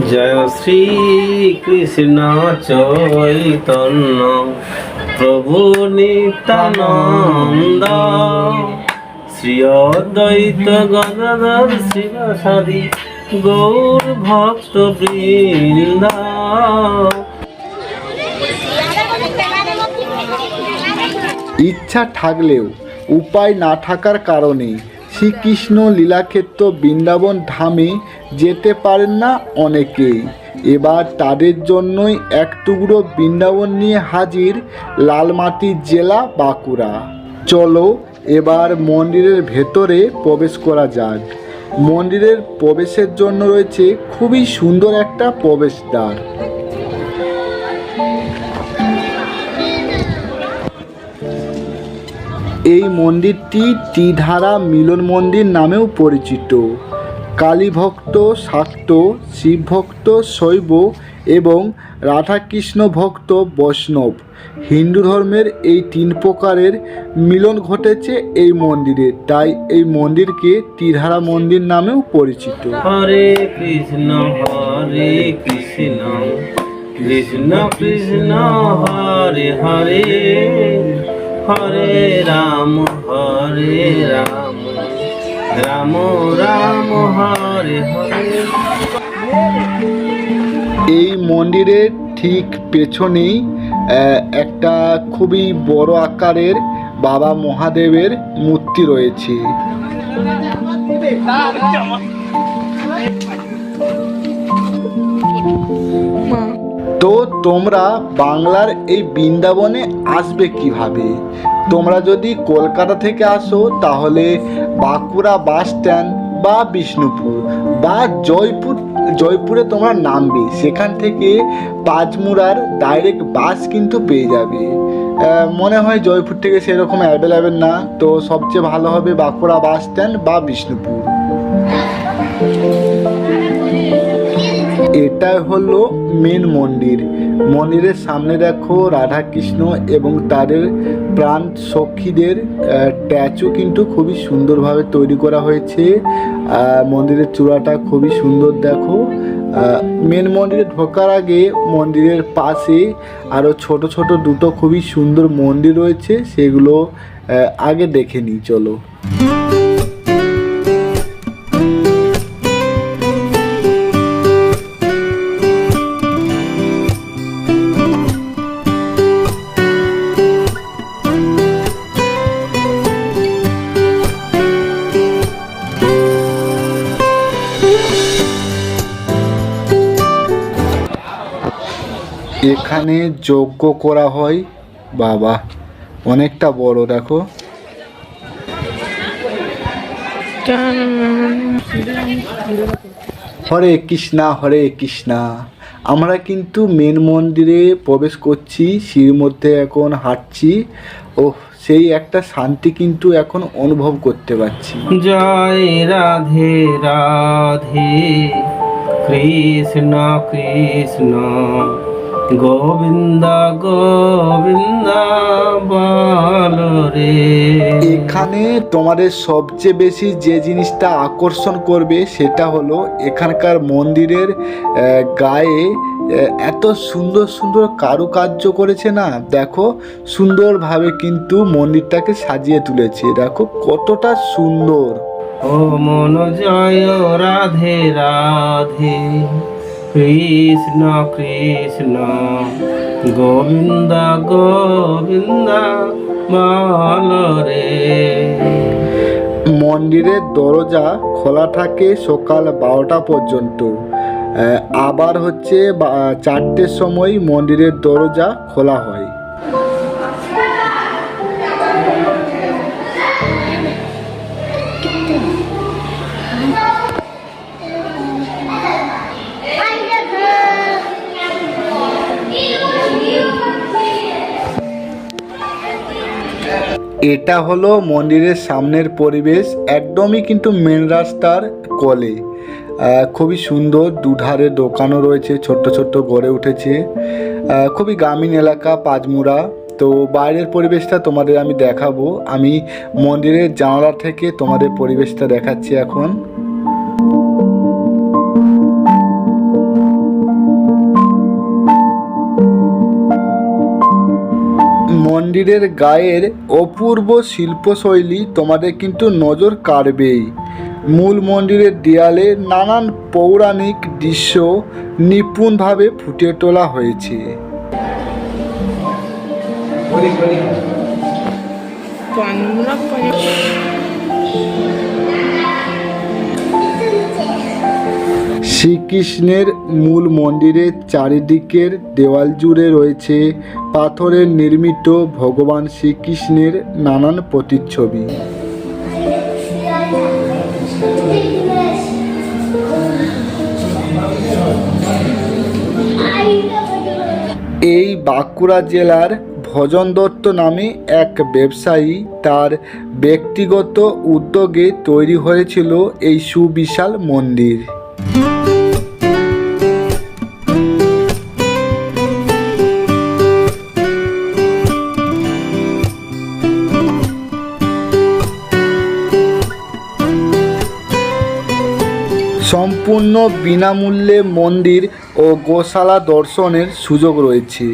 জয় শ্রী কৃষ্ণ চৈতন্য প্রভু নিত্যানন্দ শ্রী অদ্বৈত গদাধর শিবাসাদি গৌর ভক্ত বৃন্দ। ইচ্ছা থাকলেও উপায় না থাকার কারণে শ্রীকৃষ্ণ লীলাক্ষেত্র বৃন্দাবন ধামে যেতে পারেন না অনেকেই। এবার তাদের জন্যই এক টুকরো বৃন্দাবন নিয়ে হাজির লালমাটির জেলা বাঁকুড়া। চলো এবার মন্দিরের ভেতরে প্রবেশ করা যাক। মন্দিরের প্রবেশের জন্য রয়েছে খুবই সুন্দর একটা প্রবেশদ্বার। এই মন্দিরটি ত্রিধারা মিলন মন্দির নামেও পরিচিত। কালীভক্ত শাক্ত, শিবভক্ত শৈব এবং রাধাকৃষ্ণ ভক্ত বৈষ্ণব হিন্দু ধর্মের এই তিন প্রকারের মিলন ঘটেছে এই মন্দিরে, তাই এই মন্দিরকে ত্রিধারা মন্দির নামেও পরিচিত। হরে কৃষ্ণ কৃষ্ণ কৃষ্ণ হরে হরে, হরে রাম রাম রাম হরে হরে। এই মন্দিরের ঠিক পেছনেই একটা খুবই বড় আকারের বাবা মহাদেবের মূর্তি রয়েছে। তো তোমরা বাংলার এই বৃন্দাবনে আসবে কিভাবে? তোমরা যদি কলকাতা থেকে আসো তাহলে বাঁকুড়া বাস স্ট্যান্ড বা বিষ্ণুপুর বা জয়পুরে তোমরা নামবে, সেখান থেকে পাঁচমুড়ার ডাইরেক্ট বাস কিন্তু পেয়ে যাবে। মনে হয় জয়পুর থেকে সেরকম অ্যাভেলেবেল না, তো সবচেয়ে ভালো হবে বাঁকুড়া বাস স্ট্যান্ড বা বিষ্ণুপুর। এটা হলো মেন মন্দির। মন্দিরের সামনে দেখো রাধাকৃষ্ণ এবং তাদের প্রাণ সখীদের স্ট্যাচু কিন্তু খুবই সুন্দরভাবে তৈরি করা হয়েছে। মন্দিরের চূড়াটা খুবই সুন্দর দেখো। মেন মন্দিরে ঢোকার আগে মন্দিরের পাশে আরও ছোট ছোট দুটো খুবই সুন্দর মন্দির রয়েছে, সেগুলো আগে দেখে নিই চলো। এখানে যজ্ঞ করা হয়, বাবা অনেকটা বড় দেখো। হরে কৃষ্ণা হরে কৃষ্ণা। আমরা কিন্তু মেন মন্দিরে প্রবেশ করছি, সিঁড়ির মধ্যে এখন হাঁটছি। ও সেই একটা শান্তি কিন্তু এখন অনুভব করতে পারছি। জয় রাধে রাধে, কৃষ্ণ কৃষ্ণ গোবিন্দ গোবিন্দ বল রে। এখানে তোমাদের সবচেয়ে বেশি যে জিনিসটা আকর্ষণ করবে সেটা হলো এখানকার মন্দিরের গায়ে এত সুন্দর সুন্দর কারুকার্য করেছে না, দেখো সুন্দরভাবে কিন্তু মন্দিরটাকে সাজিয়ে তুলেছে, দেখো কতটা সুন্দর। ও মন জয় রাধে রাধে, কৃষ্ণ কৃষ্ণ গোবিন্দ গোবিন্দ বল রে। মন্দিরের দরজা খোলা থাকে সকাল 12টা পর্যন্ত, আবার হচ্ছে 4টের সময় মন্দিরের দরজা খোলা হয়। এটা হলো মন্দিরের সামনের পরিবেশ, একদমই কিন্তু মেন রাস্তার কোলে। খুবই সুন্দর, দুধারে দোকানও রয়েছে, ছোট্ট ছোট্ট গড়ে উঠেছে। খুবই গ্রামীণ এলাকা পাঁচমুড়া। তো বাইরের পরিবেশটা তোমাদের আমি দেখাবো। আমি মন্দিরের জানালা থেকে তোমাদের পরিবেশটা দেখাচ্ছি এখন। মন্দিরের গায়ের অপূর্ব শিল্পশৈলী তোমাদের কিন্তু নজর কাড়বেই। মূল মন্দিরের দেয়ালে নানান পৌরাণিক দৃশ্য নিপুণভাবে ফুটিয়ে তোলা হয়েছে। শ্রীকৃষ্ণের মূল মন্দিরের চারিদিকের দেওয়াল জুড়ে রয়েছে পাথরের নির্মিত ভগবান শ্রীকৃষ্ণের নানান প্রতিচ্ছবি। এই বাঁকুড়া জেলার ভজন দত্ত নামে এক ব্যবসায়ী তার ব্যক্তিগত উদ্যোগে তৈরি হয়েছিল এই সুবিশাল মন্দির। সম্পূর্ণ বিনামূল্যে মন্দির ও গোশালা দর্শনের সুযোগ রয়েছে,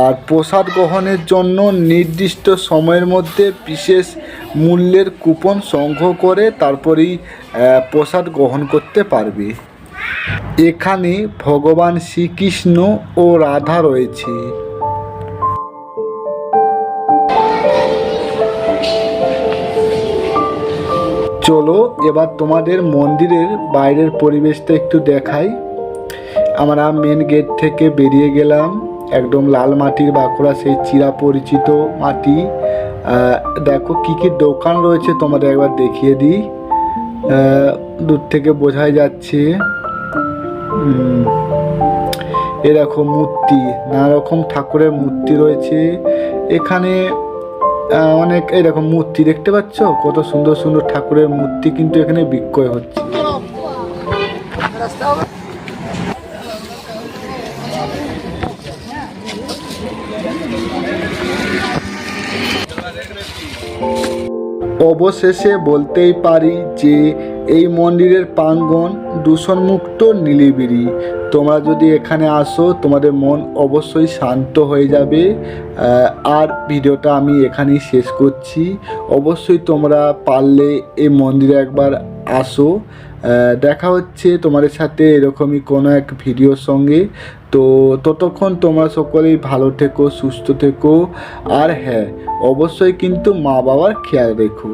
আর প্রসাদ গ্রহণের জন্য নির্দিষ্ট সময়ের মধ্যে বিশেষ মূল্যের কুপন সংগ্রহ করে তারপরেই প্রসাদ গ্রহণ করতে পারবে। এখানে ভগবান শ্রীকৃষ্ণ ও রাধা রয়েছে। চলো এবার তোমাদের মন্দিরের বাইরের পরিবেশটা একটু দেখাই। আমরা মেন গেট থেকে বেরিয়ে গেলাম, একদম লাল মাটির বাঁকুড়া সেই চিরাপরিচিত মাটি। দেখো কি কি দোকান রয়েছে তোমাদের একবার দেখিয়ে দিই। দূর থেকে বোঝাই যাচ্ছে। এ দেখো মূর্তি, নানা রকম ঠাকুরের মূর্তি রয়েছে এখানে। অনেক এরকম মূর্তি দেখতে পাচ্ছ, কত সুন্দর সুন্দর ঠাকুরের মূর্তি কিন্তু এখানে বিক্রয় হচ্ছে। অবশেষে বলতেই পারি যে এই মন্দিরের প্রাঙ্গণ দূষণমুক্ত নিলিবিলি। তোমরা যদি এখানে আসো তোমাদের মন অবশ্যই শান্ত হয়ে যাবে। আর ভিডিওটা আমি এখানেই শেষ করছি। অবশ্যই তোমরা পারলে এই মন্দিরে একবার আসো। দেখা হচ্ছে তোমাদের সাথে এরকমই কোনো এক ভিডিওর সঙ্গে। তো ততক্ষণ তোমরা সকলেই ভালো থেকো, সুস্থ থেকো, আর হ্যাঁ অবশ্যই কিন্তু মা বাবার খেয়াল রেখো।